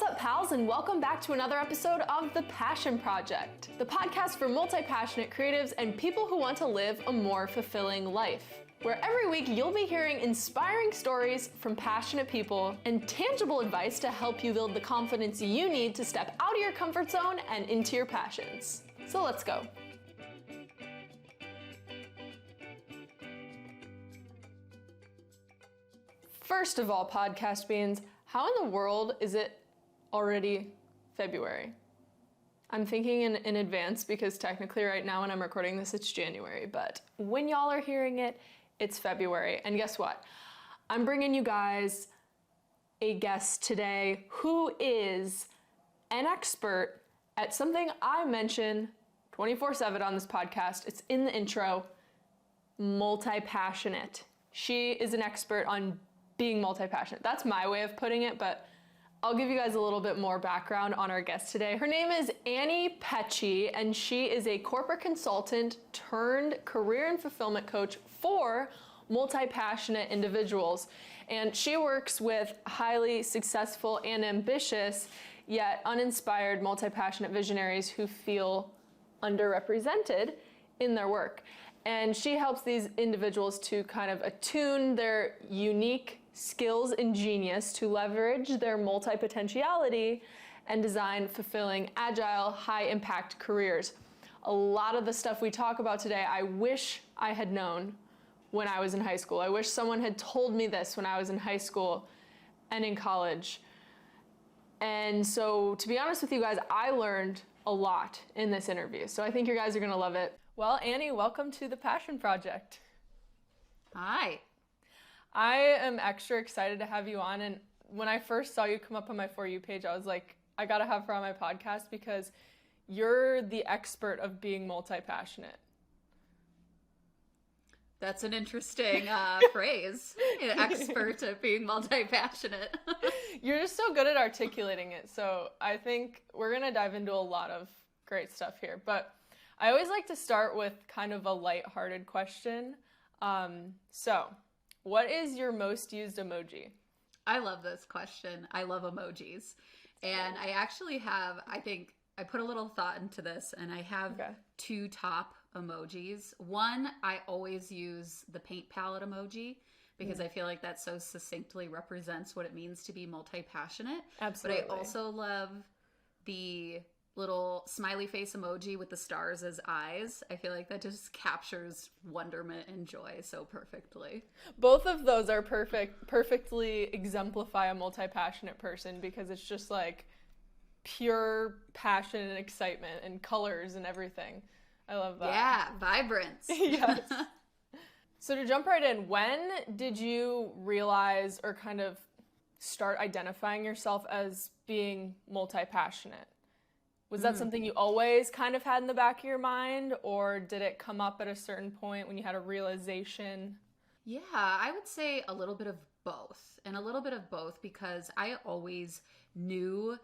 What's up, pals, and welcome back to another episode of The Passion Project, the podcast for multi-passionate creatives and people who want to live a more fulfilling life, where every week you'll be hearing inspiring stories from passionate people and tangible advice to help you build the confidence you need to step out of your comfort zone and into your passions. So let's go. First of all, podcast beans, how in the world is it already February? I'm thinking in advance because technically right now when I'm recording this, it's January, but when y'all are hearing it, it's February. And guess what? I'm bringing you guys a guest today who is an expert at something I mention 24/7 on this podcast. It's in the intro, multi-passionate. She is an expert on being multi-passionate. That's my way of putting it, but I'll give you guys a little bit more background on our guest today. Her name is Annie Petsche, and she is a corporate consultant turned career and fulfillment coach for multi-passionate individuals. And she works with highly successful and ambitious, yet uninspired multi-passionate visionaries who feel underrepresented in their work. And she helps these individuals to kind of attune their unique skills and genius to leverage their multi-potentiality and design fulfilling, agile, high-impact careers. A lot of the stuff we talk about today, I wish I had known when I was in high school. I wish someone had told me this when I was in high school and in college. And so, to be honest with you guys, I learned a lot in this interview. So I think you guys are gonna love it. Well, Annie, welcome to The Passion Project. Hi. I am extra excited to have you on, and when I first saw you come up on my For You page, I was like, I gotta have her on my podcast because you're the expert of being multi-passionate. That's an interesting phrase, expert at being multi-passionate. You're just so good at articulating it, so I think we're gonna dive into a lot of great stuff here, but I always like to start with kind of a lighthearted question. So, what is your most used emoji? I love this question. I love emojis. And I actually have, I think, I put a little thought into this, and I have two top emojis. One, I always use the paint palette emoji because I feel like that so succinctly represents what it means to be multi-passionate. Absolutely. But I also love the little smiley face emoji with the stars as eyes. I feel like that just captures wonderment and joy so perfectly. Both of those are perfectly exemplify a multi-passionate person because it's just like pure passion and excitement and colors and everything. I love that. Yeah, vibrance. Yes. So to jump right in, when did you realize or kind of start identifying yourself as being multi-passionate? Was that something you always kind of had in the back of your mind, or did it come up at a certain point when you had a realization? Yeah, I would say a little bit of both, and a little bit of both because I always knew,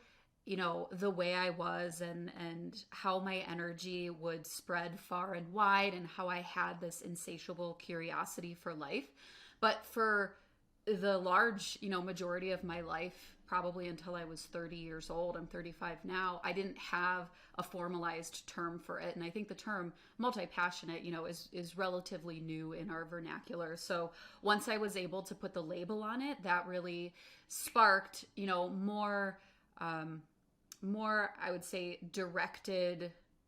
you know, the way I was and how my energy would spread far and wide and how I had this insatiable curiosity for life. But for the large, majority of my life, probably until I was 30 years old, I'm 35 now, I didn't have a formalized term for it. And I think the term multi-passionate, is relatively new in our vernacular. So once I was able to put the label on it, that really sparked, more, I would say,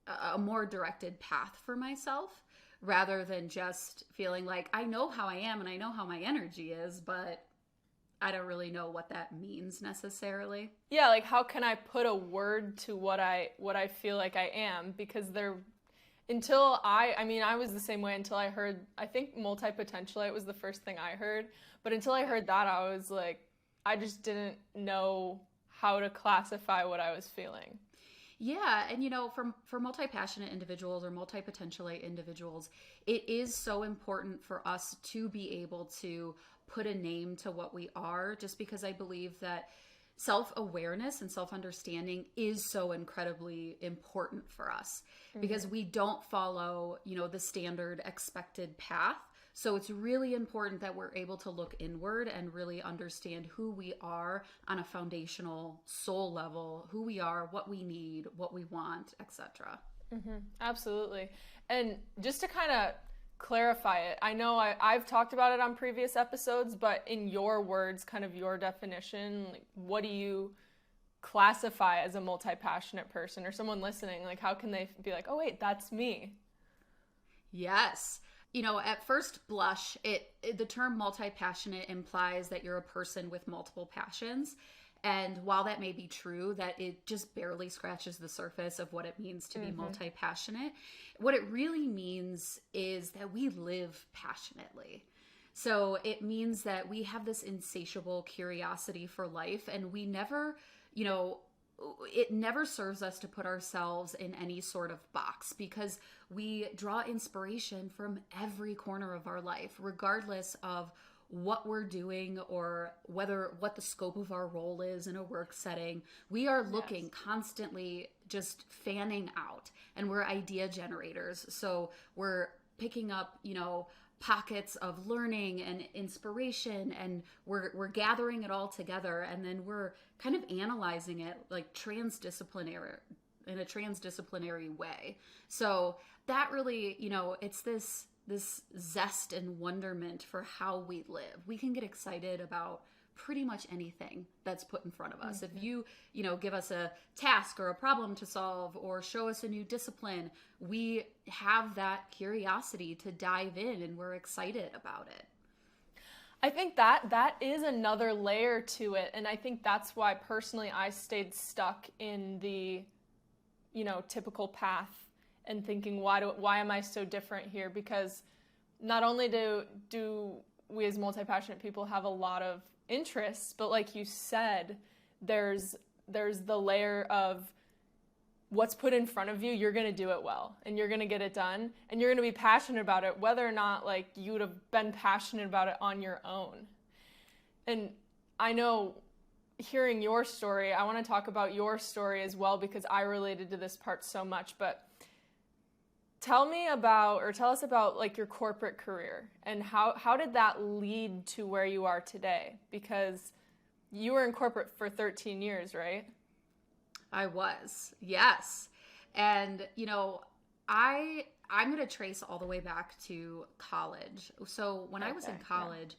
a more directed path for myself, rather than just feeling like I know how I am and I know how my energy is, but I don't really know what that means necessarily. Yeah, like how can I put a word to what I feel like I am? Because I was the same way until I heard, I think multi-potentiality was the first thing I heard. But until I heard that, I was like, I just didn't know how to classify what I was feeling. Yeah, and for multi-passionate individuals or multi-potentiality individuals, it is so important for us to be able to put a name to what we are, just because I believe that self-awareness and self-understanding is so incredibly important for us, because we don't follow, the standard expected path. So it's really important that we're able to look inward and really understand who we are on a foundational soul level, who we are, what we need, what we want, etc. Absolutely. And just to kind of clarify it, I know I've talked about it on previous episodes, but in your words, kind of your definition, like, what do you classify as a multi-passionate person, or someone listening? Like, how can they be like, oh wait, that's me? Yes. At first blush, the term multi-passionate implies that you're a person with multiple passions. And while that may be true, that it just barely scratches the surface of what it means to be multi-passionate, what it really means is that we live passionately. So it means that we have this insatiable curiosity for life, and we never, it never serves us to put ourselves in any sort of box, because we draw inspiration from every corner of our life, regardless of what we're doing or what the scope of our role is in a work setting. We are looking constantly, just fanning out, and we're idea generators. So we're picking up, pockets of learning and inspiration, and we're gathering it all together, and then we're kind of analyzing it like in a transdisciplinary way. So that really, it's this zest and wonderment for how we live. We can get excited about pretty much anything that's put in front of us. If you give us a task or a problem to solve or show us a new discipline, we have that curiosity to dive in, and we're excited about it. I think that is another layer to it, and I think that's why personally I stayed stuck in the typical path and thinking, why am I so different here? Because not only do we as multi-passionate people have a lot of interests, but like you said, there's the layer of what's put in front of you. You're going to do it well, and you're going to get it done, and you're going to be passionate about it, whether or not like you would have been passionate about it on your own. And I know, hearing your story, I want to talk about your story as well, because I related to this part so much. But tell us about like your corporate career, and how did that lead to where you are today? Because you were in corporate for 13 years, right? I was, yes. And, I'm going to trace all the way back to college. So when I was in college,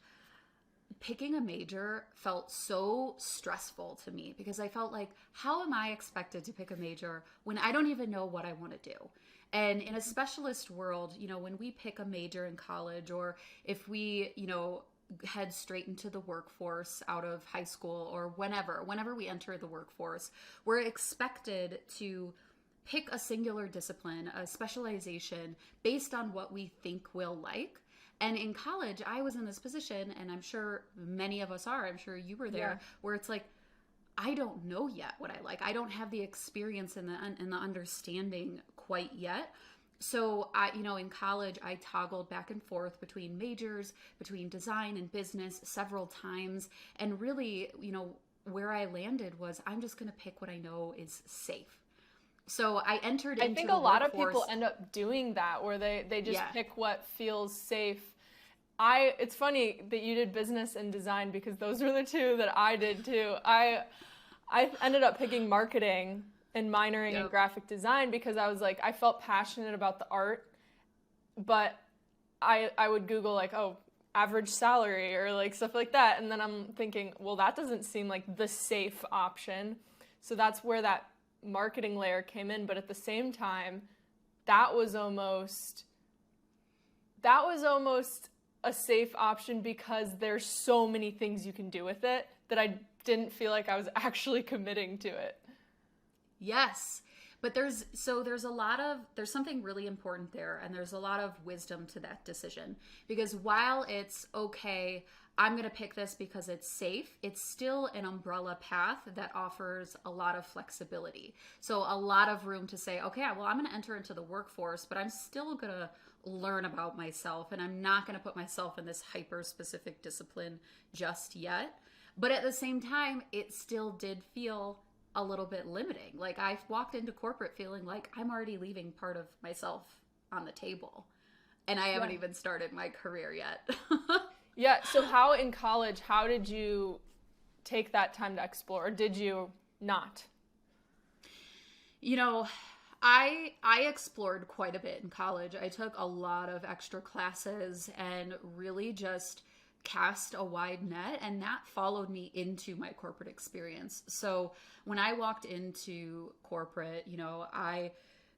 picking a major felt so stressful to me, because I felt like, how am I expected to pick a major when I don't even know what I want to do? And in a specialist world, when we pick a major in college, or if we, head straight into the workforce out of high school, or whenever we enter the workforce, we're expected to pick a singular discipline, a specialization based on what we think we'll like. And in college, I was in this position, and I'm sure many of us are, I'm sure you were there, where it's like, I don't know yet what I like. I don't have the experience and the understanding quite yet. So in college, I toggled back and forth between majors, between design and business several times. And really, where I landed was, I'm just going to pick what I know is safe. So I entered into I think the a lot of workforce. people end up doing that, where they just pick what feels safe. It's funny that you did business and design, because those were the two that I did too. I ended up picking marketing and minoring in graphic design, because I was like, I felt passionate about the art, but I would Google like, average salary or like stuff like that. And then I'm thinking, well, that doesn't seem like the safe option. So that's where that marketing layer came in. But at the same time, that was almost a safe option, because there's so many things you can do with it that I didn't feel like I was actually committing to it. Yes. But there's something really important there, and there's a lot of wisdom to that decision, because while it's okay, I'm going to pick this because it's safe, it's still an umbrella path that offers a lot of flexibility. So a lot of room to say, okay, well, I'm going to enter into the workforce, but I'm still going to learn about myself, and I'm not going to put myself in this hyper specific discipline just yet. But at the same time, it still did feel a little bit limiting. Like, I walked into corporate feeling like I'm already leaving part of myself on the table. and I haven't even started my career yet. Yeah. So how in college, how did you take that time to explore? Or did you not? You know, I explored quite a bit in college. I took a lot of extra classes and really just cast a wide net, and that followed me into my corporate experience. So when I walked into corporate, you know, I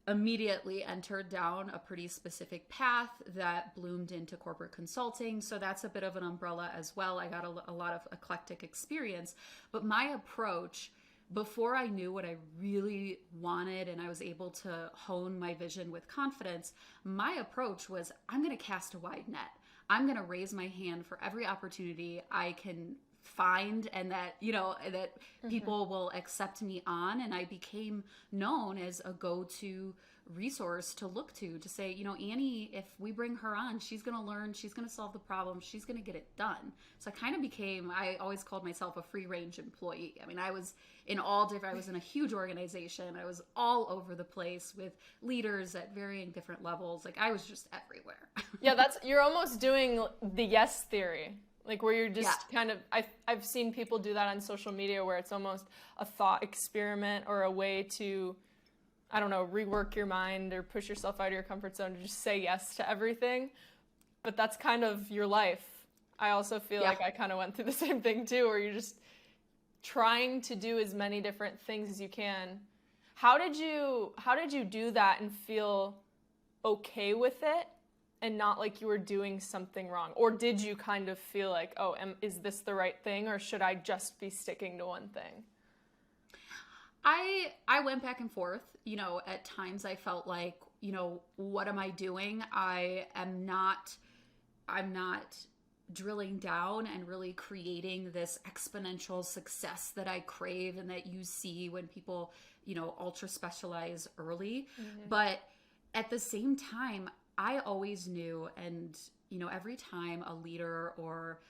immediately entered down a pretty specific path that bloomed into corporate consulting. So that's a bit of an umbrella as well. I got a lot of eclectic experience, but my approach, before I knew what I really wanted and I was able to hone my vision with confidence, my approach was, I'm going to cast a wide net. I'm going to raise my hand for every opportunity I can find, and that, you know, that people will accept me on. And I became known as a go-to resource to look to say, you know, Annie, if we bring her on, she's going to learn, she's going to solve the problem, she's going to get it done. So I kind of became, I always called myself a free range employee. I mean, I was in a huge organization. I was all over the place with leaders at varying different levels. Like, I was just everywhere. Yeah, you're almost doing the yes theory. Like, where you're just kind of, I've seen people do that on social media, where it's almost a thought experiment or a way to, I don't know, rework your mind or push yourself out of your comfort zone to just say yes to everything. But that's kind of your life. I also feel like I kind of went through the same thing too, where you're just trying to do as many different things as you can. How did you do that and feel okay with it? And not like you were doing something wrong? Or did you kind of feel like, oh, is this the right thing? Or should I just be sticking to one thing? I went back and forth. You know, at times I felt like, you know, what am I doing? I'm not drilling down and really creating this exponential success that I crave and that you see when people, you know, ultra specialize early. But at the same time, I always knew, and, you know, every time a leader or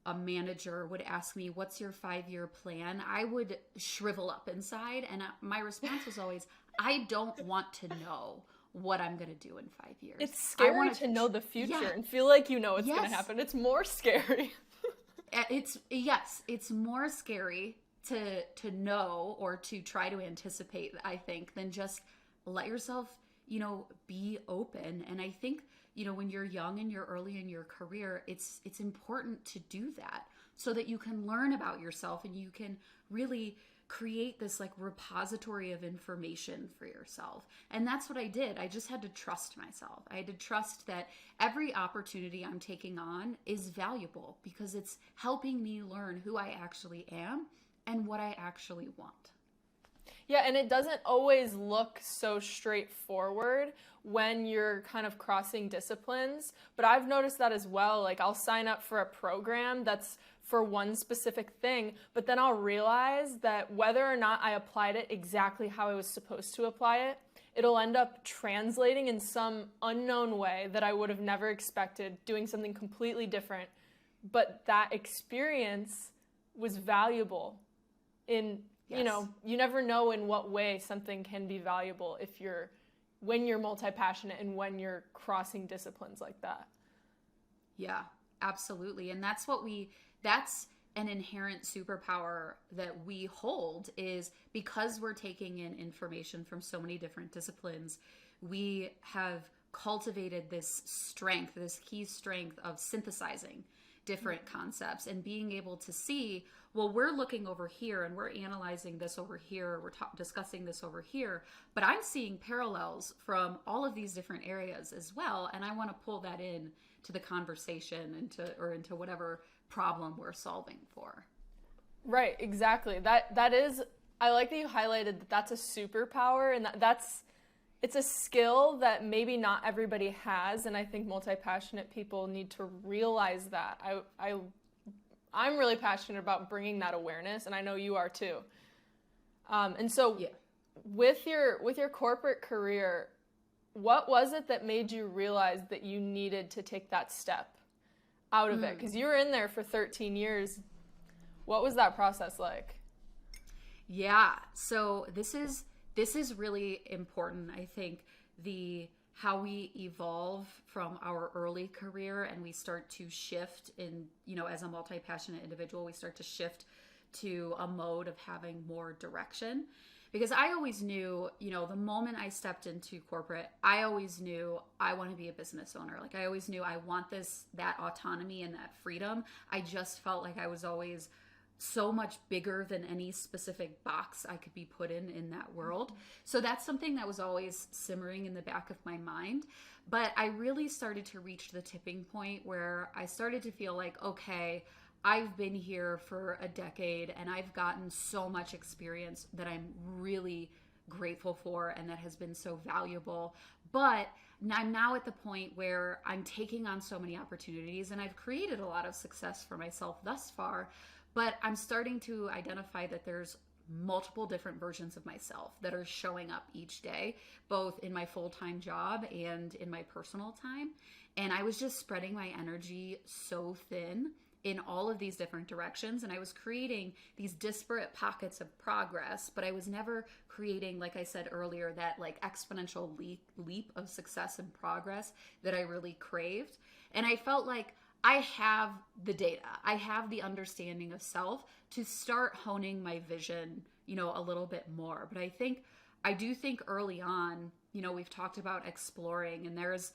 a manager would ask me, what's your 5-year plan? I would shrivel up inside. And my response was always, I don't want to know what I'm going to do in 5 years. It's scary to know the future and feel like you know what's going to happen. It's more scary. It's more scary to know or to try to anticipate, I think, than just let yourself, you know, be open. And I think, you know, when you're young and you're early in your career, it's important to do that so that you can learn about yourself and you can really create this like repository of information for yourself. And that's what I did. I just had to trust myself. I had to trust that every opportunity I'm taking on is valuable because it's helping me learn who I actually am and what I actually want. Yeah, and it doesn't always look so straightforward when you're kind of crossing disciplines, but I've noticed that as well. Like, I'll sign up for a program that's for one specific thing, but then I'll realize that whether or not I applied it exactly how I was supposed to apply it, it'll end up translating in some unknown way that I would have never expected, doing something completely different. But that experience was valuable in, you know, you never know in what way something can be valuable when you're multi-passionate and when you're crossing disciplines like that. Yeah, absolutely. And that's an inherent superpower that we hold, is because we're taking in information from so many different disciplines, we have cultivated this strength, this key strength of synthesizing different concepts and being able to see, well, we're looking over here and we're analyzing this over here, we're discussing this over here, but I'm seeing parallels from all of these different areas as well, and I want to pull that in to the conversation into whatever problem we're solving for. Right, exactly. That is, I like that you highlighted that that's a superpower, and it's a skill that maybe not everybody has, and I think multi-passionate people need to realize that. I'm really passionate about bringing that awareness, and I know you are too. And so, with your corporate career, what was it that made you realize that you needed to take that step out of it? Because you were in there for 13 years. What was that process like? Yeah, so this is really important. I think the how we evolve from our early career and we start to shift in, as a multi-passionate individual, we start to shift to a mode of having more direction. Because I always knew, the moment I stepped into corporate, I always knew I want to be a business owner. Like I always knew I want that autonomy and that freedom. I just felt like I was always so much bigger than any specific box I could be put in that world. So that's something that was always simmering in the back of my mind. But I really started to reach the tipping point where I started to feel like, okay, I've been here for a decade and I've gotten so much experience that I'm really grateful for and that has been so valuable. But I'm now at the point where I'm taking on so many opportunities and I've created a lot of success for myself thus far. But I'm starting to identify that there's multiple different versions of myself that are showing up each day, both in my full-time job and in my personal time. And I was just spreading my energy so thin in all of these different directions. And I was creating these disparate pockets of progress, but I was never creating, like I said earlier, that like exponential leap of success and progress that I really craved. And I felt like I have the data, I have the understanding of self to start honing my vision, a little bit more. But I do think early on, we've talked about exploring, and there's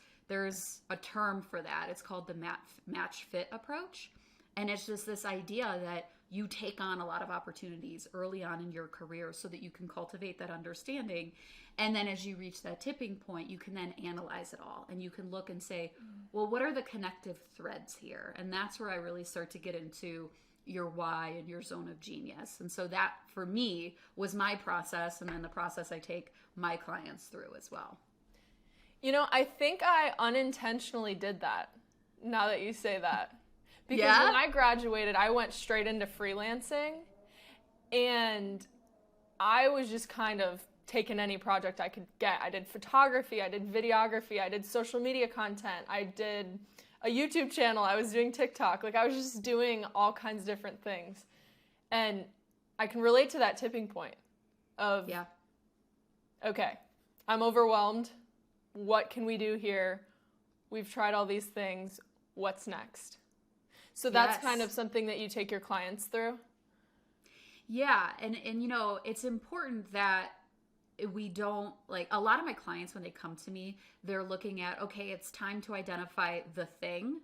a term for that. It's called the match fit approach. And it's just this idea that you take on a lot of opportunities early on in your career so that you can cultivate that understanding. And then as you reach that tipping point, you can then analyze it all and you can look and say, well, what are the connective threads here? And that's where I really start to get into your why and your zone of genius. And so that for me was my process, and then the process I take my clients through as well. I think I unintentionally did that, now that you say that. Because Yeah? when I graduated, I went straight into freelancing, and I was just kind of taking any project I could get. I did photography, I did videography, I did social media content, I did a YouTube channel, I was doing TikTok. Like I was just doing all kinds of different things. And I can relate to that tipping point of, okay, I'm overwhelmed. What can we do here? We've tried all these things. What's next? So that's kind of something that you take your clients through? Yeah, and it's important that we don't, like, a lot of my clients, when they come to me, they're looking at, okay, it's time to identify the thing,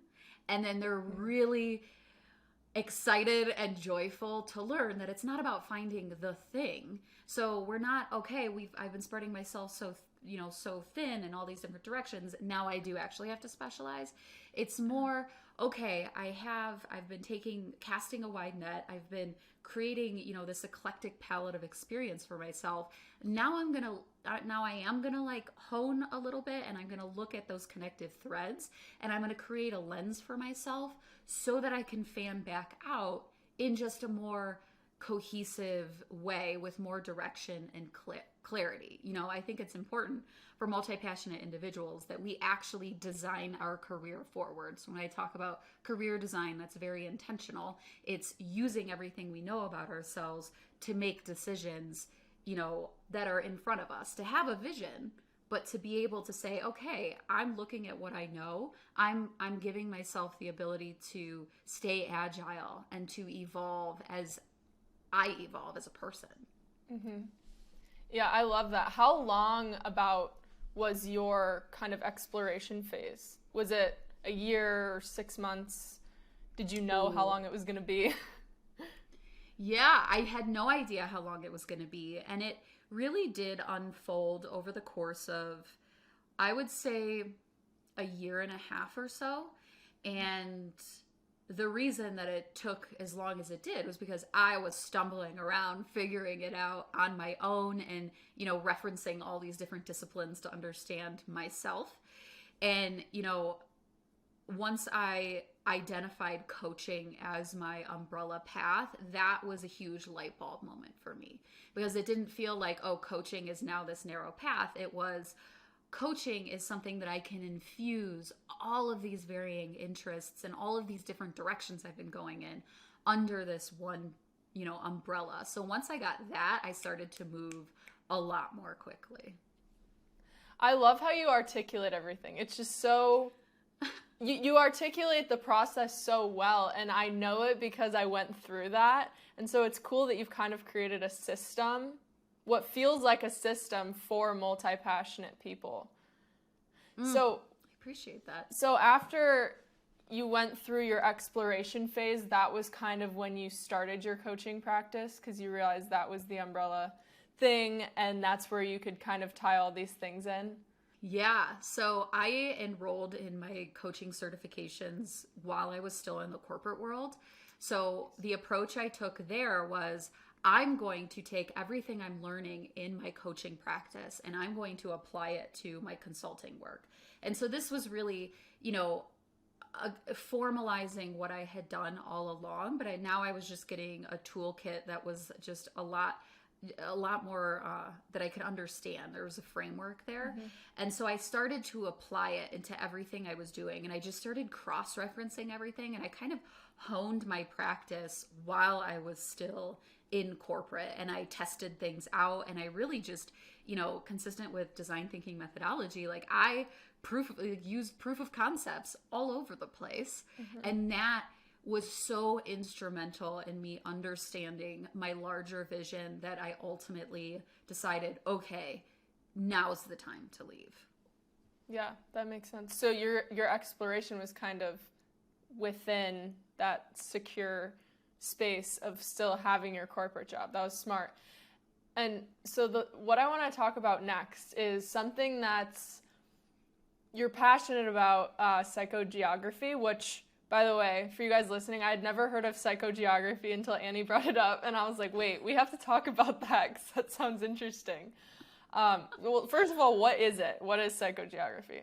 and then they're really excited and joyful to learn that it's not about finding the thing. So we're not, okay, I've been spreading myself so thin in all these different directions. Now I do actually have to specialize. It's more, okay, I've been casting a wide net. I've been creating, this eclectic palette of experience for myself. Now I am gonna like hone a little bit, and I'm gonna look at those connective threads, and I'm gonna create a lens for myself so that I can fan back out in just a more cohesive way with more direction and clarity. I think it's important for multi-passionate individuals that we actually design our career forward. So when I talk about career design, that's very intentional. It's using everything we know about ourselves to make decisions, that are in front of us, to have a vision, but to be able to say, okay, I'm looking at what I know. I'm giving myself the ability to stay agile and to evolve as I evolve as a person. Mm-hmm. Yeah, I love that. How long about was your kind of exploration phase? Was it a year or 6 months? Did you know how long it was going to be? Yeah, I had no idea how long it was going to be. And it really did unfold over the course of, I would say, a year and a half or so. And the reason that it took as long as it did was because I was stumbling around, figuring it out on my own, and, referencing all these different disciplines to understand myself. And, once I identified coaching as my umbrella path, that was a huge light bulb moment for me, because it didn't feel like, oh, coaching is now this narrow path. It was, coaching is something that I can infuse all of these varying interests and all of these different directions I've been going in under this one, umbrella. So once I got that, I started to move a lot more quickly. I love how you articulate everything. It's just so, you articulate the process so well, and I know it because I went through that. And so it's cool that you've kind of created a system, what feels like a system for multi-passionate people. So I appreciate that. So after you went through your exploration phase, that was kind of when you started your coaching practice, because you realized that was the umbrella thing, and that's where you could kind of tie all these things in. Yeah, so I enrolled in my coaching certifications while I was still in the corporate world. So the approach I took there was, I'm going to take everything I'm learning in my coaching practice and I'm going to apply it to my consulting work. And so this was really, formalizing what I had done all along, but now I was just getting a toolkit that was just a lot more that I could understand. There was a framework there. And so I started to apply it into everything I was doing. And I just started cross-referencing everything. And I kind of honed my practice while I was still in corporate. And I tested things out. And I really just, consistent with design thinking methodology, like I used proof of concepts all over the place. And that was so instrumental in me understanding my larger vision that I ultimately decided, okay, now's the time to leave. Yeah, that makes sense. So your exploration was kind of within that secure space of still having your corporate job. That was smart. And so what I want to talk about next is something that's you're passionate about, psychogeography, which, by the way, for you guys listening, I had never heard of psychogeography until Annie brought it up, and I was like, wait, we have to talk about that because that sounds interesting. Well, first of all, what is it? What is psychogeography?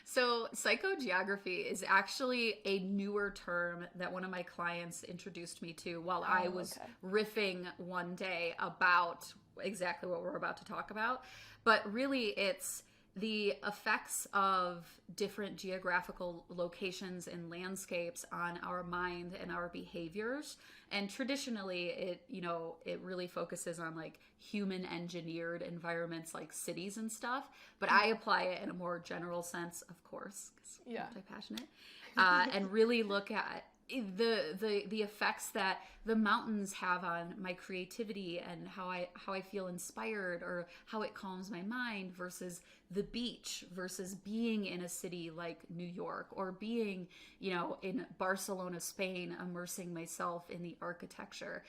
So psychogeography is actually a newer term that one of my clients introduced me to while I was riffing one day about exactly what we're about to talk about. But really, it's the effects of different geographical locations and landscapes on our mind and our behaviors. And traditionally, it really focuses on like human engineered environments like cities and stuff. But I apply it in a more general sense, of course, because I'm multi-passionate, and really look at the effects that the mountains have on my creativity and how I feel inspired, or how it calms my mind, versus the beach, versus being in a city like New York, or being, in Barcelona, Spain, immersing myself in the architecture.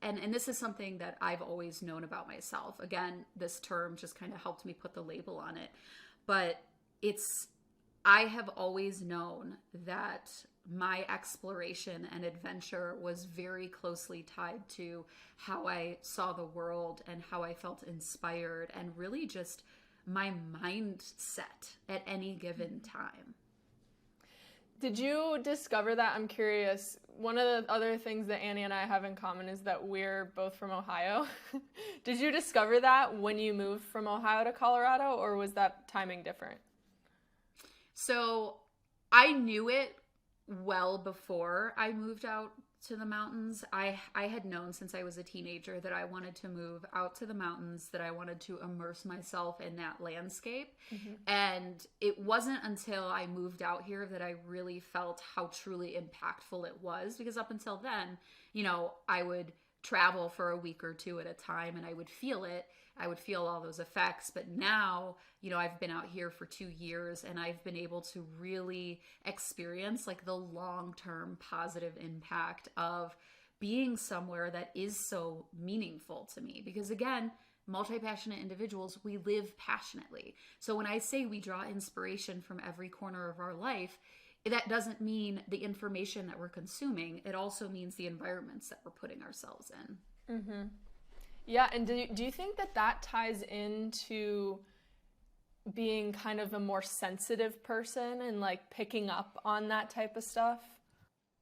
And this is something that I've always known about myself. Again, this term just kind of helped me put the label on it. But I have always known that my exploration and adventure was very closely tied to how I saw the world and how I felt inspired, and really just my mindset at any given time. Did you discover that? I'm curious. One of the other things that Annie and I have in common is that we're both from Ohio. Did you discover that when you moved from Ohio to Colorado, or was that timing different? So I knew it well before I moved out to the mountains. I had known since I was a teenager that I wanted to move out to the mountains, that I wanted to immerse myself in that landscape. And it wasn't until I moved out here that I really felt how truly impactful it was, because up until then, I would travel for a week or two at a time and I would feel it. I would feel all those effects. But now, I've been out here for 2 years and I've been able to really experience like the long-term positive impact of being somewhere that is so meaningful to me. Because again, multi-passionate individuals, we live passionately. So when I say we draw inspiration from every corner of our life, that doesn't mean the information that we're consuming. It also means the environments that we're putting ourselves in. Yeah, and do you think that ties into being kind of a more sensitive person and like picking up on that type of stuff?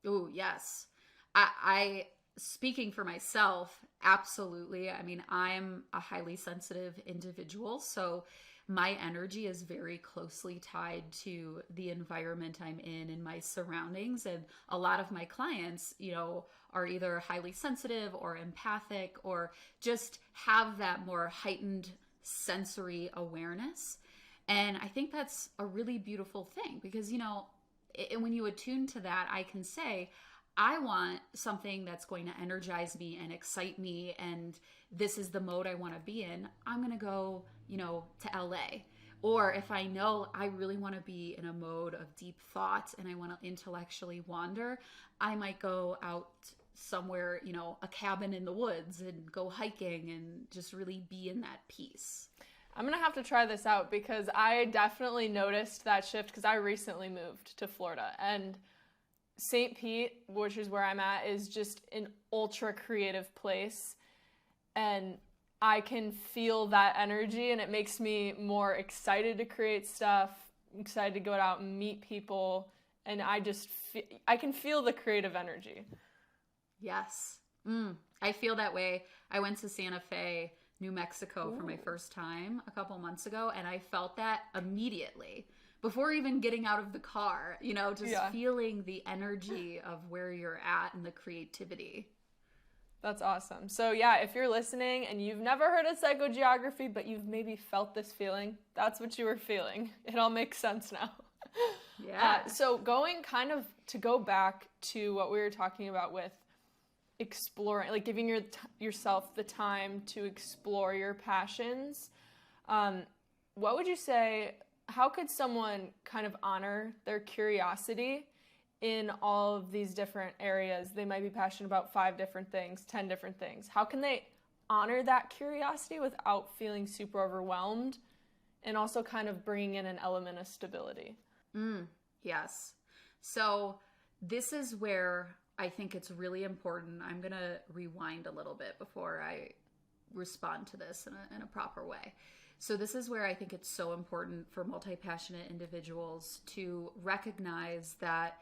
Oh, yes. I speaking for myself, absolutely. I mean, I'm a highly sensitive individual, so my energy is very closely tied to the environment I'm in and my surroundings. And a lot of my clients, are either highly sensitive or empathic, or just have that more heightened sensory awareness. And I think that's a really beautiful thing because, when you attune to that, I can say, I want something that's going to energize me and excite me, and this is the mode I want to be in. I'm going to go, to LA. Or if I know I really want to be in a mode of deep thought and I want to intellectually wander, I might go out somewhere, a cabin in the woods and go hiking and just really be in that peace. I'm going to have to try this out because I definitely noticed that shift because I recently moved to Florida, and St. Pete, which is where I'm at, is just an ultra creative place, and I can feel that energy, and it makes me more excited to create stuff, excited to go out and meet people, and I can feel the creative energy. Yes. I feel that way. I went to Santa Fe, New Mexico for my first time a couple months ago, and I felt that immediately before even getting out of the car, feeling the energy of where you're at and the creativity. That's awesome. So yeah, if you're listening and you've never heard of psychogeography, but you've maybe felt this feeling, that's what you were feeling. It all makes sense now. Yeah. So going kind of to go back to what we were talking about with exploring, like giving yourself the time to explore your passions, what would you say, how could someone kind of honor their curiosity in all of these different areas? They might be passionate about 5 different things, 10 different things. How can they honor that curiosity without feeling super overwhelmed and also kind of bringing in an element of stability? Yes. So this is where I think it's really important. I'm going to rewind a little bit before I respond to this in a proper way. So this is where I think it's so important for multi-passionate individuals to recognize that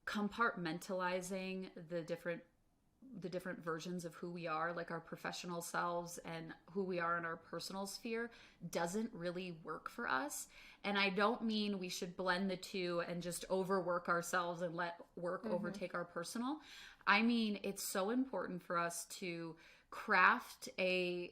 compartmentalizing the different versions of who we are, like our professional selves and who we are in our personal sphere, doesn't really work for us. And I don't mean we should blend the two and just overwork ourselves and let work overtake our personal. I mean, it's so important for us to craft a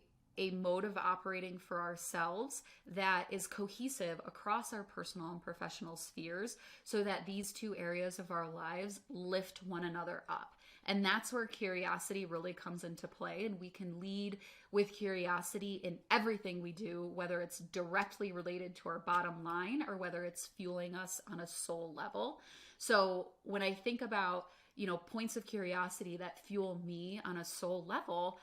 mode of operating for ourselves that is cohesive across our personal and professional spheres so that these 2 areas of our lives lift one another up. And that's where curiosity really comes into play. And we can lead with curiosity in everything we do, whether it's directly related to our bottom line or whether it's fueling us on a soul level. So when I think about, points of curiosity that fuel me on a soul level,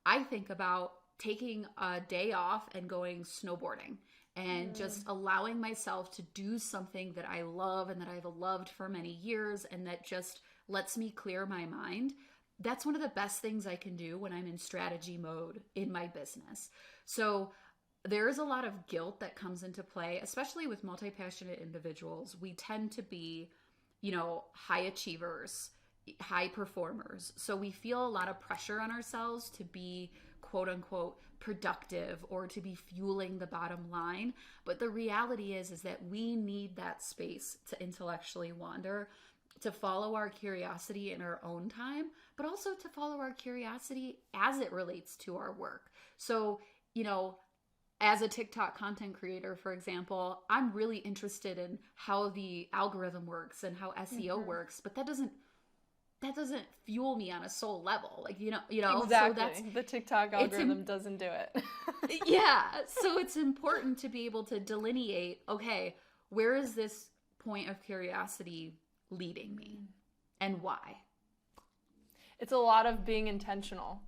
I think about taking a day off and going snowboarding and just allowing myself to do something that I love and that I've loved for many years and that just lets me clear my mind. That's one of the best things I can do when I'm in strategy mode in my business. So there is a lot of guilt that comes into play, especially with multi-passionate individuals. We tend to be, high achievers, high performers. So we feel a lot of pressure on ourselves to be quote unquote productive or to be fueling the bottom line. But the reality is that we need that space to intellectually wander, to follow our curiosity in our own time, but also to follow our curiosity as it relates to our work. So, as a TikTok content creator, for example, I'm really interested in how the algorithm works and how SEO works, but that doesn't fuel me on a soul level. Like, Exactly. So the TikTok algorithm doesn't do it. Yeah. So it's important to be able to delineate, okay, where is this point of curiosity leading me and why? It's a lot of being intentional.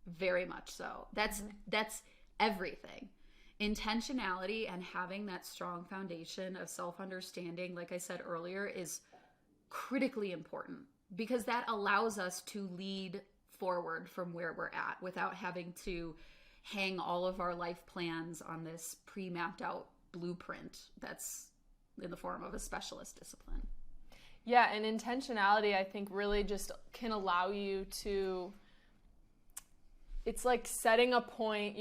Very much so. That's everything. Intentionality and having that strong foundation of self-understanding, like I said earlier, is critically important because that allows us to lead forward from where we're at without having to hang all of our life plans on this pre-mapped out blueprint that's in the form of a specialist discipline. Yeah, and intentionality, I think, really just can allow you to, it's like setting a point.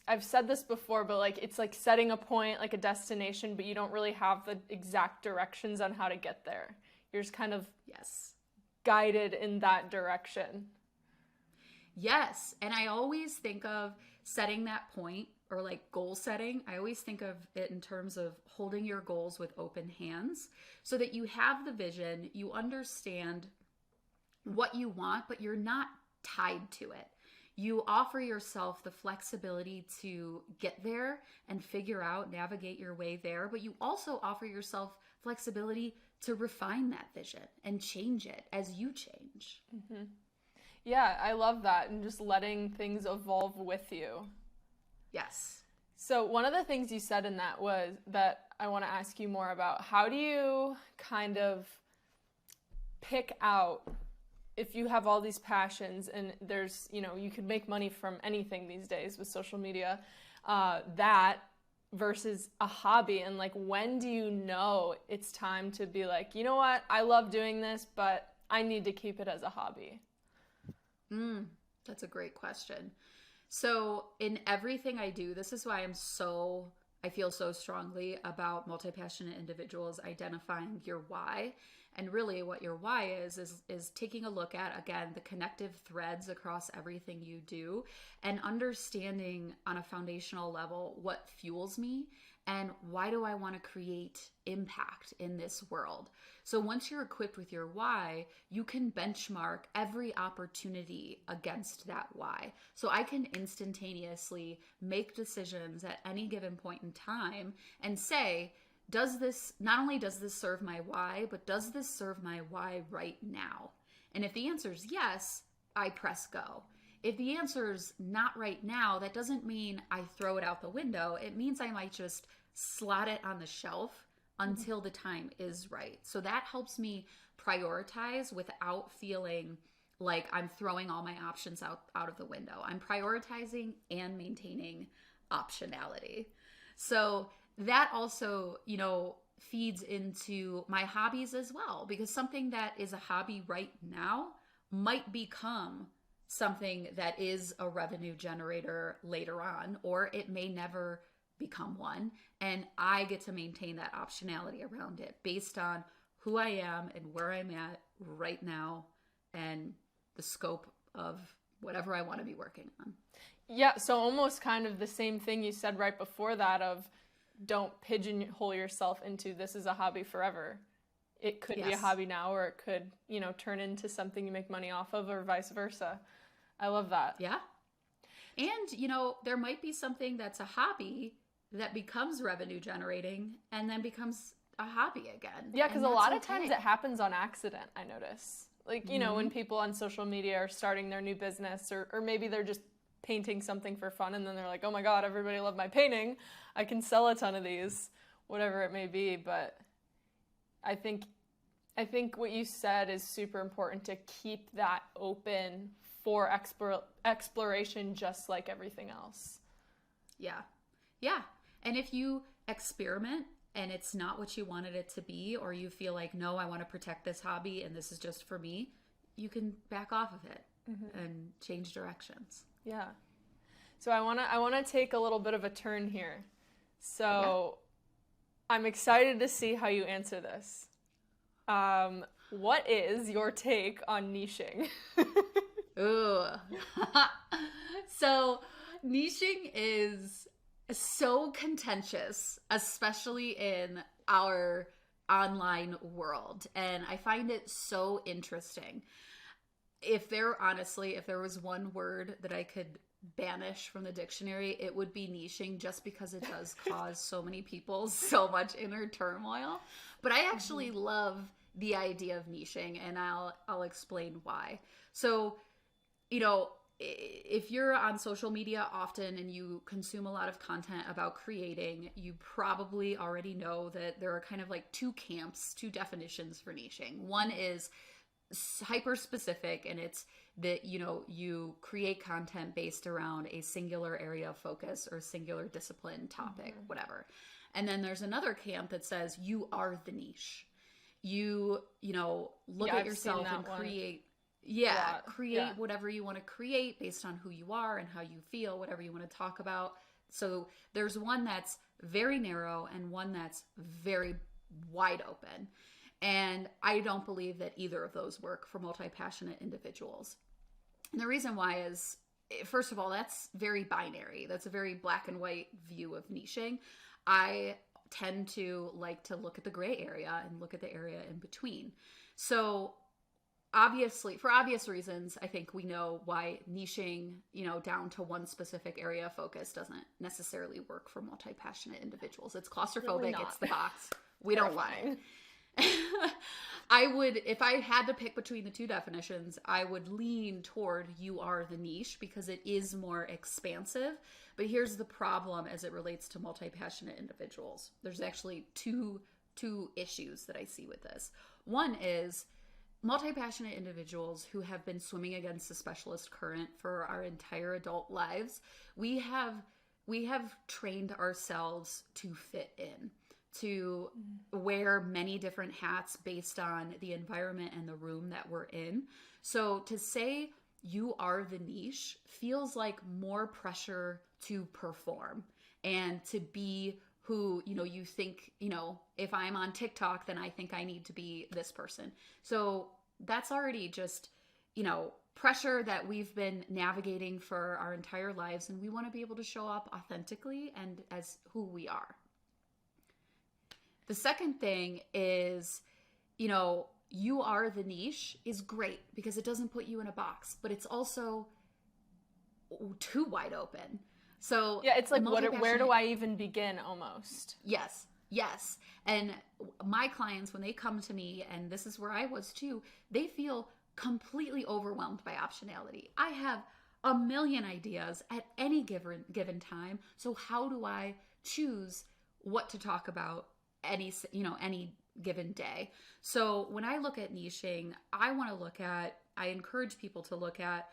I've said this before, but like it's like setting a point, like a destination, but you don't really have the exact directions on how to get there. You're just kind of guided in that direction. Yes, and I always think of setting that point, or like goal setting, I always think of it in terms of holding your goals with open hands so that you have the vision, you understand what you want, but you're not tied to it. You offer yourself the flexibility to get there and figure out, navigate your way there, but you also offer yourself flexibility to refine that vision and change it as you change. Mm-hmm. Yeah, I love that, and just letting things evolve with you. Yes. So one of the things you said in that was that I want to ask you more about. How do you kind of pick out, if you have all these passions and there's, you could make money from anything these days with social media, that versus a hobby, and like, when do you know it's time to be like, you know what, I love doing this, but I need to keep it as a hobby? That's a great question. So in everything I do, this is why I feel so strongly about multi-passionate individuals identifying your why. And really what your why is taking a look at, again, the connective threads across everything you do and understanding on a foundational level what fuels me and why do I want to create impact in this world. So once you're equipped with your why, you can benchmark every opportunity against that why. So I can instantaneously make decisions at any given point in time and say, not only does this serve my why, but does this serve my why right now? And if the answer is yes, I press go. If the answer is not right now, that doesn't mean I throw it out the window. It means I might just slot it on the shelf until the time is right. So that helps me prioritize without feeling like I'm throwing all my options out of the window. I'm prioritizing and maintaining optionality. So that also, feeds into my hobbies as well, because something that is a hobby right now might become something that is a revenue generator later on, or it may never become one. And I get to maintain that optionality around it based on who I am and where I'm at right now and the scope of whatever I want to be working on. Yeah, so almost kind of the same thing you said right before that of, don't pigeonhole yourself into this is a hobby forever. It could be a hobby now, or it could, turn into something you make money off of, or vice versa. I love that. Yeah. And, there might be something that's a hobby that becomes revenue generating and then becomes a hobby again. Yeah, because a lot of times it happens on accident, I notice. Like, when people on social media are starting their new business, or maybe they're just painting something for fun, and then they're like, oh my God, everybody loved my painting. I can sell a ton of these, whatever it may be. But I think what you said is super important, to keep that open for exploration, just like everything else. Yeah. Yeah. And if you experiment and it's not what you wanted it to be, or you feel like, no, I want to protect this hobby and this is just for me, you can back off of it and change directions. Yeah. So I want to take a little bit of a turn here. So I'm excited to see how you answer this. What is your take on niching? Ooh. So niching is so contentious, especially in our online world. And I find it so interesting. If there was one word that I could banish from the dictionary, it would be niching, just because it does cause so many people so much inner turmoil. But I actually love the idea of niching, and I'll explain why. So, if you're on social media often and you consume a lot of content about creating, you probably already know that there are kind of like two definitions for niching. One is hyper specific, and it's that you create content based around a singular area of focus or singular discipline, topic, whatever. And then there's another camp that says you are the niche. You look at yourself and create create whatever you want to create based on who you are and how you feel, whatever you want to talk about. So there's one that's very narrow and one that's very wide open. And I don't believe that either of those work for multi-passionate individuals. And the reason why is first of all, that's very binary. That's a very black and white view of niching. I tend to like to look at the gray area and look at the area in between. So obviously, for obvious reasons, I think we know why niching, down to one specific area of focus doesn't necessarily work for multi-passionate individuals. It's claustrophobic. It's the box. We don't want it. I would, if I had to pick between the two definitions, I would lean toward you are the niche because it is more expansive. But here's the problem as it relates to multi-passionate individuals. There's actually two issues that I see with this. One is multi-passionate individuals who have been swimming against the specialist current for our entire adult lives. We have trained ourselves to fit in, to wear many different hats based on the environment and the room that we're in. So to say you are the niche feels like more pressure to perform and to be who, you think, if I'm on TikTok, then I think I need to be this person. So that's already just, pressure that we've been navigating for our entire lives. And we want to be able to show up authentically and as who we are. The second thing is, you are the niche is great because it doesn't put you in a box, but it's also too wide open. So yeah, it's like, where do I even begin almost? Yes. And my clients, when they come to me, and this is where I was too, they feel completely overwhelmed by optionality. I have a million ideas at any given time. So how do I choose what to talk about any given day? So when I look at niching, I encourage people to look at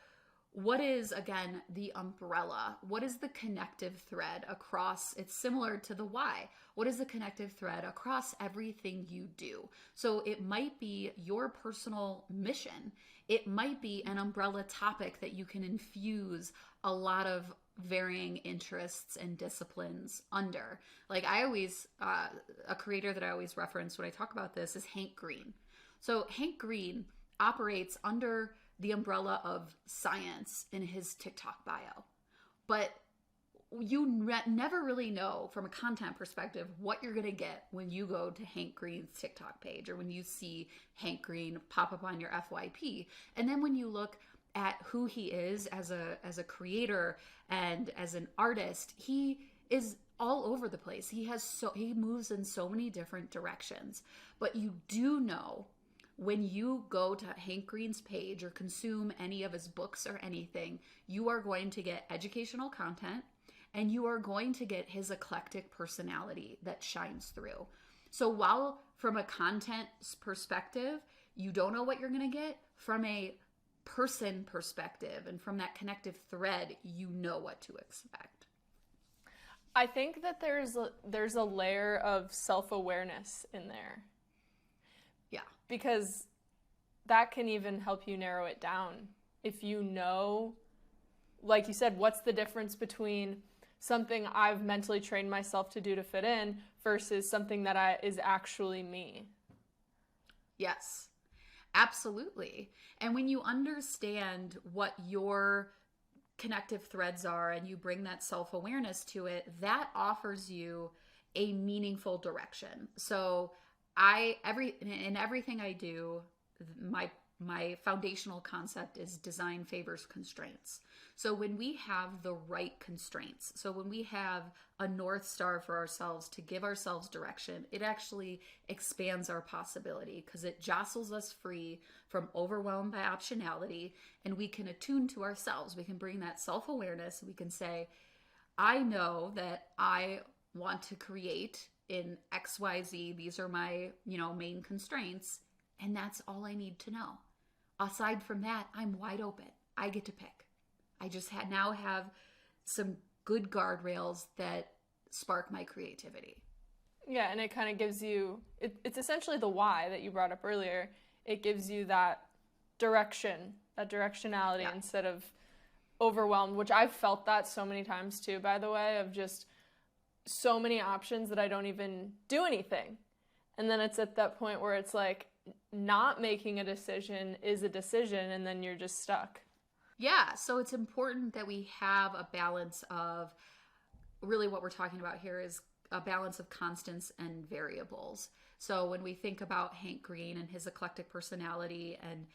what is, again, the umbrella? What is the connective thread across? It's similar to the why. What is the connective thread across everything you do? So it might be your personal mission. It might be an umbrella topic that you can infuse a lot of varying interests and disciplines under. Like a creator that I always reference when I talk about this is Hank Green. So Hank Green operates under the umbrella of science in his TikTok bio. But you never really know from a content perspective what you're going to get when you go to Hank Green's TikTok page or when you see Hank Green pop up on your FYP. And then when you look at who he is as a creator and as an artist, he is all over the place. He moves in so many different directions. But you do know when you go to Hank Green's page or consume any of his books or anything, you are going to get educational content and you are going to get his eclectic personality that shines through. So while from a content perspective, you don't know what you're going to get, from a person perspective and from that connective thread, you know what to expect. I think that there's a layer of self-awareness in there. Yeah. Because that can even help you narrow it down. If you know, like you said, what's the difference between something I've mentally trained myself to do to fit in versus something that is actually me? Yes, absolutely. And when you understand what your connective threads are and you bring that self-awareness to it, that offers you a meaningful direction. So in everything I do, my foundational concept is design favors constraints. So when we have the right constraints, so when we have a North Star for ourselves to give ourselves direction, it actually expands our possibility because it jostles us free from overwhelm by optionality, and we can attune to ourselves. We can bring that self-awareness. We can say, I know that I want to create in XYZ. These are my, main constraints. And that's all I need to know. Aside from that, I'm wide open. I get to pick. I just now have some good guardrails that spark my creativity. Yeah, and it kind of gives you, it's essentially the why that you brought up earlier. It gives you that direction, that directionality instead of overwhelmed, which I've felt that so many times too, by the way, of just so many options that I don't even do anything. And then it's at that point where it's like not making a decision is a decision, and then you're just stuck. Yeah, so it's important that we have a balance of, really what we're talking about here is a balance of constants and variables. So when we think about Hank Green and his eclectic personality and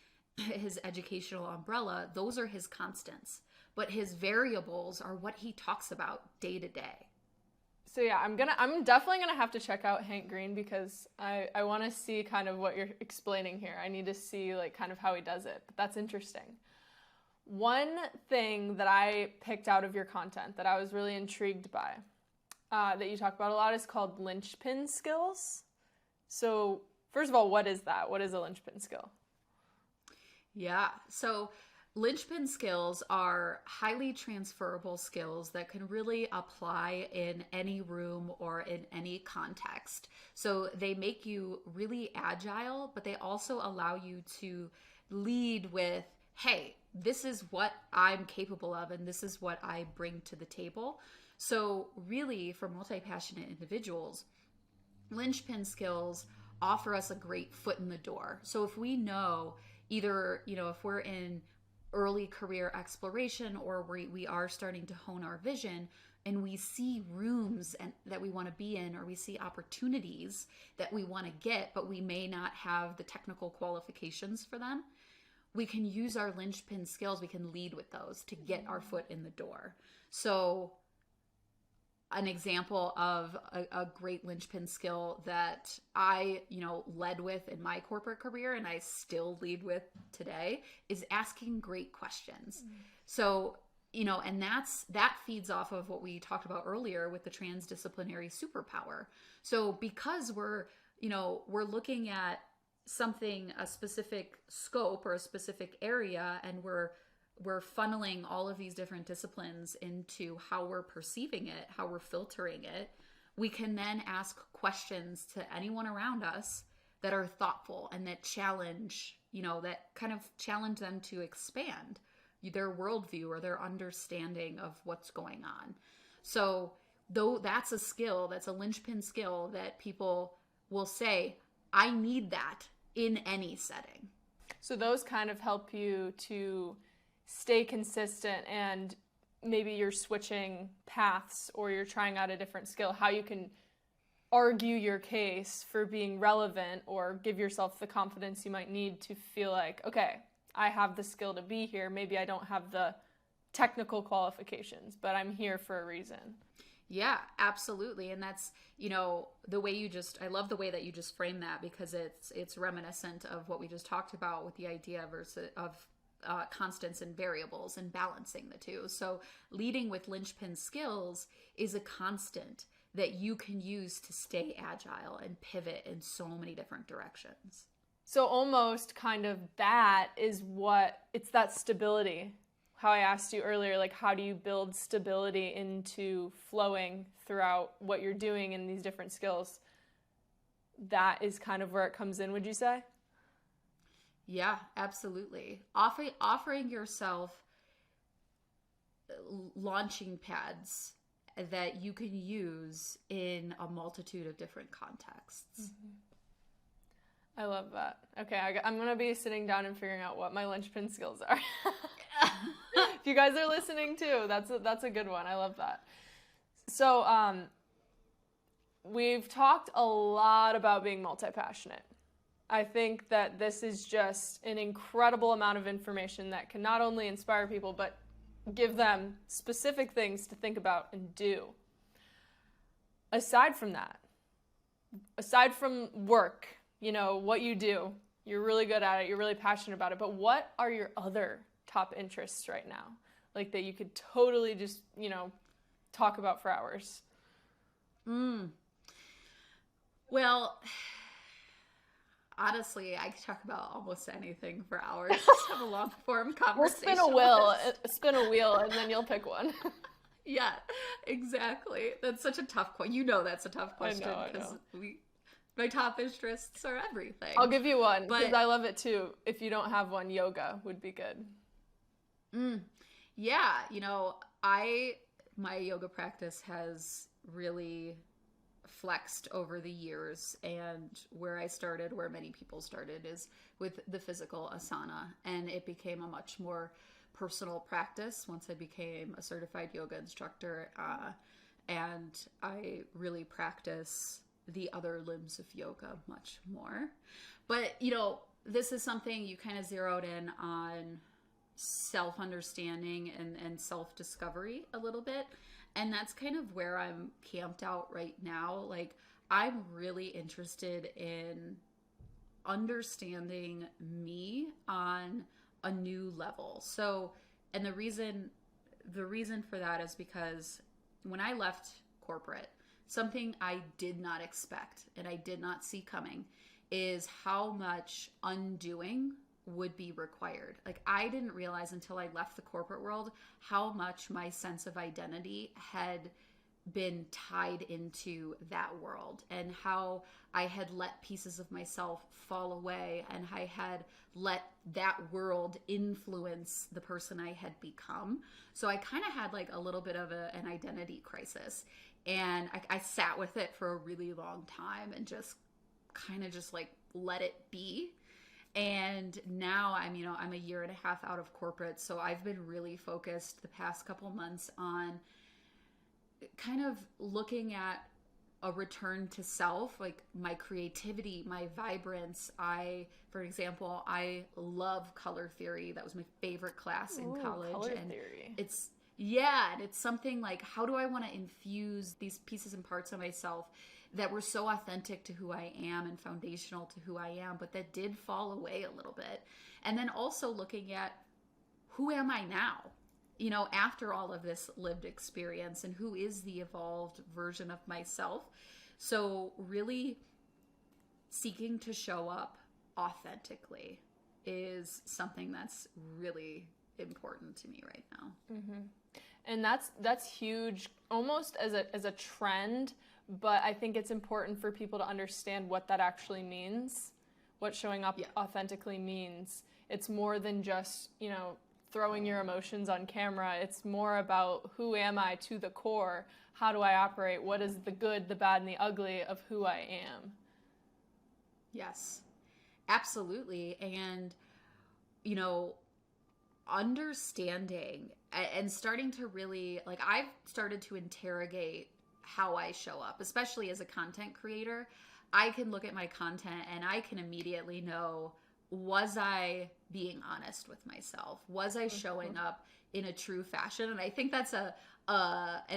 his educational umbrella, those are his constants. But his variables are what he talks about day to day. So yeah, I'm definitely gonna have to check out Hank Green because I want to see kind of what you're explaining here. I need to see like kind of how he does it. But that's interesting. One thing that I picked out of your content that I was really intrigued by, that you talk about a lot, is called Linchpin skills. So first of all, what is that? What is a linchpin skill? Yeah, so linchpin skills are highly transferable skills that can really apply in any room or in any context. So they make you really agile, but they also allow you to lead with, hey, this is what I'm capable of and this is what I bring to the table. So really, for multi-passionate individuals, linchpin skills offer us a great foot in the door. So if we know either, if we're in early career exploration or we are starting to hone our vision and we see rooms that we want to be in, or we see opportunities that we want to get, but we may not have the technical qualifications for them, we can use our linchpin skills. We can lead with those to get our foot in the door. So an example of a great linchpin skill that I, led with in my corporate career and I still lead with today is asking great questions. So, and that feeds off of what we talked about earlier with the transdisciplinary superpower. So because we're looking at something, a specific scope or a specific area, and we're funneling all of these different disciplines into how we're perceiving it, how we're filtering it, we can then ask questions to anyone around us that are thoughtful and that challenge, that kind of challenge them to expand their worldview or their understanding of what's going on. So though that's a skill, that's a linchpin skill that people will say, I need that in any setting. So those kind of help you to stay consistent, and maybe you're switching paths or you're trying out a different skill, how you can argue your case for being relevant or give yourself the confidence you might need to feel like, okay, I have the skill to be here. Maybe I don't have the technical qualifications, but I'm here for a reason. Yeah, absolutely. And that's, the way I love the way that you just framed that, because it's reminiscent of what we just talked about with the idea of constants and variables and balancing the two. So leading with linchpin skills is a constant that you can use to stay agile and pivot in so many different directions. So almost kind of that is it's that stability. How I asked you earlier, like, how do you build stability into flowing throughout what you're doing in these different skills? That is kind of where it comes in, would you say? Yeah, absolutely. Offering yourself launching pads that you can use in a multitude of different contexts. Mm-hmm. I love that. Okay, I'm going to be sitting down and figuring out what my linchpin skills are. If you guys are listening too, that's a good one. I love that. So we've talked a lot about being multi-passionate. I think that this is just an incredible amount of information that can not only inspire people, but give them specific things to think about and do. Aside from that, aside from work, what you do, you're really good at it, you're really passionate about it, but what are your other top interests right now? Like that you could totally just, talk about for hours. Well, honestly, I could talk about almost anything for hours. Just have a long form conversation. We'll spin a wheel, and then you'll pick one. Yeah, exactly. That's such a tough question. That's a tough question because my top interests are everything. I'll give you one because I love it too. If you don't have one, yoga would be good. Yeah, my yoga practice has really flexed over the years, and where many people started is with the physical asana, and it became a much more personal practice once I became a certified yoga instructor. And I really practice the other limbs of yoga much more. But, this is something you kind of zeroed in on self-understanding and self-discovery a little bit. And that's kind of where I'm camped out right now. Like, I'm really interested in understanding me on a new level. So, and the reason for that is because when I left corporate, something I did not expect and I did not see coming is how much undoing would be required. Like, I didn't realize until I left the corporate world how much my sense of identity had been tied into that world, and how I had let pieces of myself fall away, and I had let that world influence the person I had become. So I kind of had like a little bit of an identity crisis, and I sat with it for a really long time and just kind of just like let it be. And now I'm a year and a half out of corporate, so I've been really focused the past couple months on kind of looking at a return to self, like my creativity, my vibrance. For example, I love color theory. That was my favorite class in college. Color theory. It's something like, how do I want to infuse these pieces and parts of myself that were so authentic to who I am and foundational to who I am, but that did fall away a little bit. And then also looking at, who am I now? After all of this lived experience, and who is the evolved version of myself. So really seeking to show up authentically is something that's really important to me right now. Mm-hmm. And that's huge, almost as a trend, but I think it's important for people to understand what that actually means, what showing up authentically means. It's more than just, throwing your emotions on camera. It's more about, who am I to the core? How do I operate? What is the good, the bad, and the ugly of who I am? Yes, absolutely. And, understanding and starting to really, like, I've started to interrogate how I show up, especially as a content creator. I can look at my content and I can immediately know, was I being honest with myself? Was I showing up in a true fashion? And I think that's an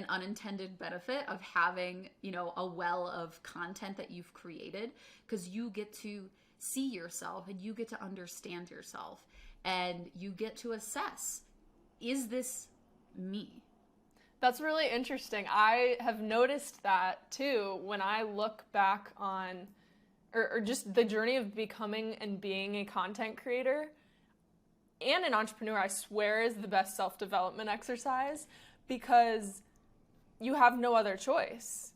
unintended benefit of having, a well of content that you've created, because you get to see yourself and you get to understand yourself, and you get to assess, is this me? That's really interesting. I have noticed that too when I look back on or just the journey of becoming and being a content creator and an entrepreneur. I swear is the best self-development exercise, because you have no other choice.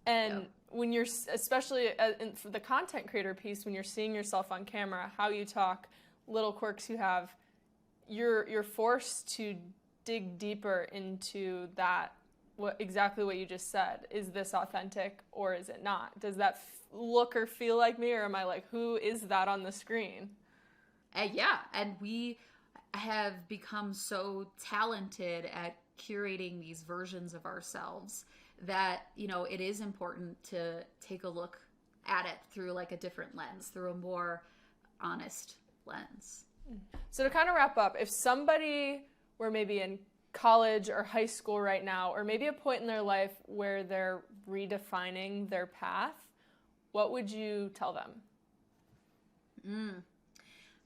And when you're, especially for the content creator piece, when you're seeing yourself on camera, how you talk, little quirks you have, you're forced to dig deeper into that, exactly what you just said. Is this authentic or is it not? Does that look or feel like me, or am I like, who is that on the screen? And we have become so talented at curating these versions of ourselves that, it is important to take a look at it through like a different lens, through a more honest lens. So to kind of wrap up, if somebody were maybe in college or high school right now, or maybe a point in their life where they're redefining their path, what would you tell them?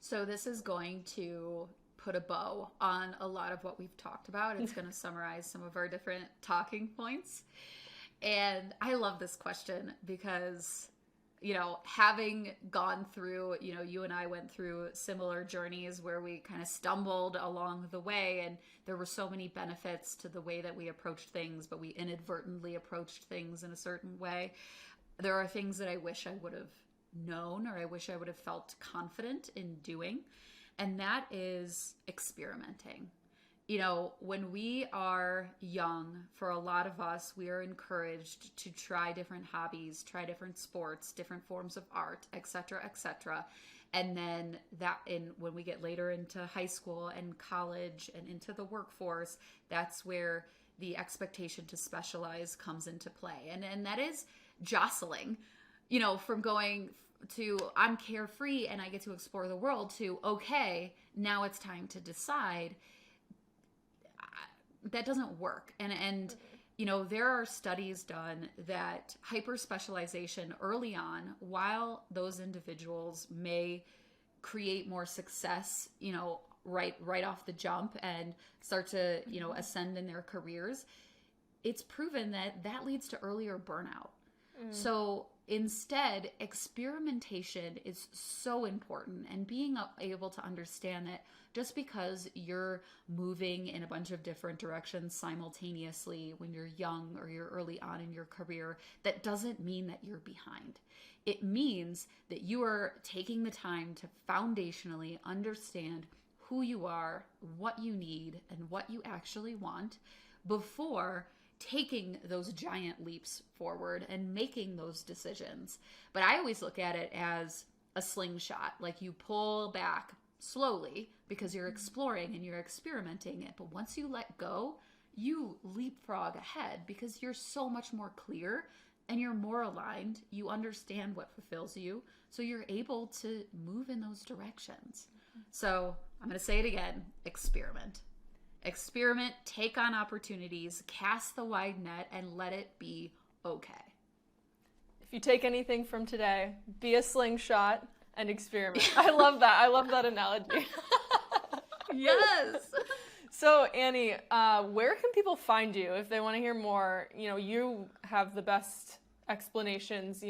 So this is going to put a bow on a lot of what we've talked about. It's going to summarize some of our different talking points. And I love this question because, having gone through, you and I went through similar journeys where we kind of stumbled along the way, and there were so many benefits to the way that we approached things, but we inadvertently approached things in a certain way. There are things that I wish I would have known, or I wish I would have felt confident in doing. And that is experimenting. When we are young, for a lot of us, we are encouraged to try different hobbies, try different sports, different forms of art, etc., etc. And then when we get later into high school and college and into the workforce, that's where the expectation to specialize comes into play. And that is jostling, from going to I'm carefree and I get to explore the world to, okay, now it's time to decide. That doesn't work. And there are studies done that hyper specialization early on, while those individuals may create more success, right off the jump and start to, ascend in their careers, it's proven that leads to earlier burnout. So instead, experimentation is so important, and being able to understand that just because you're moving in a bunch of different directions simultaneously when you're young or you're early on in your career, that doesn't mean that you're behind. It means that you are taking the time to foundationally understand who you are, what you need, and what you actually want before taking those giant leaps forward and making those decisions. But I always look at it as a slingshot. Like, you pull back slowly because you're exploring and you're experimenting it. But once you let go, you leapfrog ahead because you're so much more clear and you're more aligned. You understand what fulfills you. So you're able to move in those directions. So I'm going to say it again, experiment. Experiment, take on opportunities, cast the wide net, and let it be okay. If you take anything from today, be a slingshot and experiment. I love that. I love that analogy. Yes. So Annie, where can people find you if they want to hear more? You have the best explanations,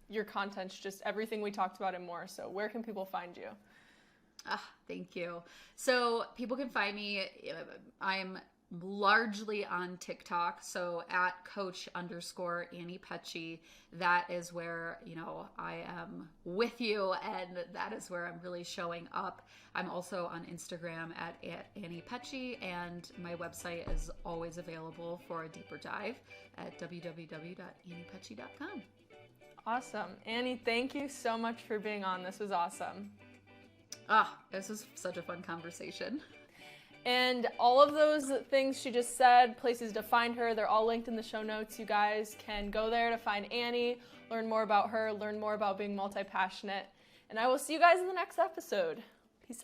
your content's just everything we talked about and more. So where can people find you? Thank you. So people can find me. I'm largely on TikTok. So at Coach_Annie Petsche. That is where, I am with you, and that is where I'm really showing up. I'm also on Instagram at Annie Petsche, and my website is always available for a deeper dive at www.anniepetsche.com. Awesome. Annie, thank you so much for being on. This was awesome. This was such a fun conversation. And all of those things she just said, places to find her, they're all linked in the show notes. You guys can go there to find Annie, learn more about her, learn more about being multi-passionate. And I will see you guys in the next episode.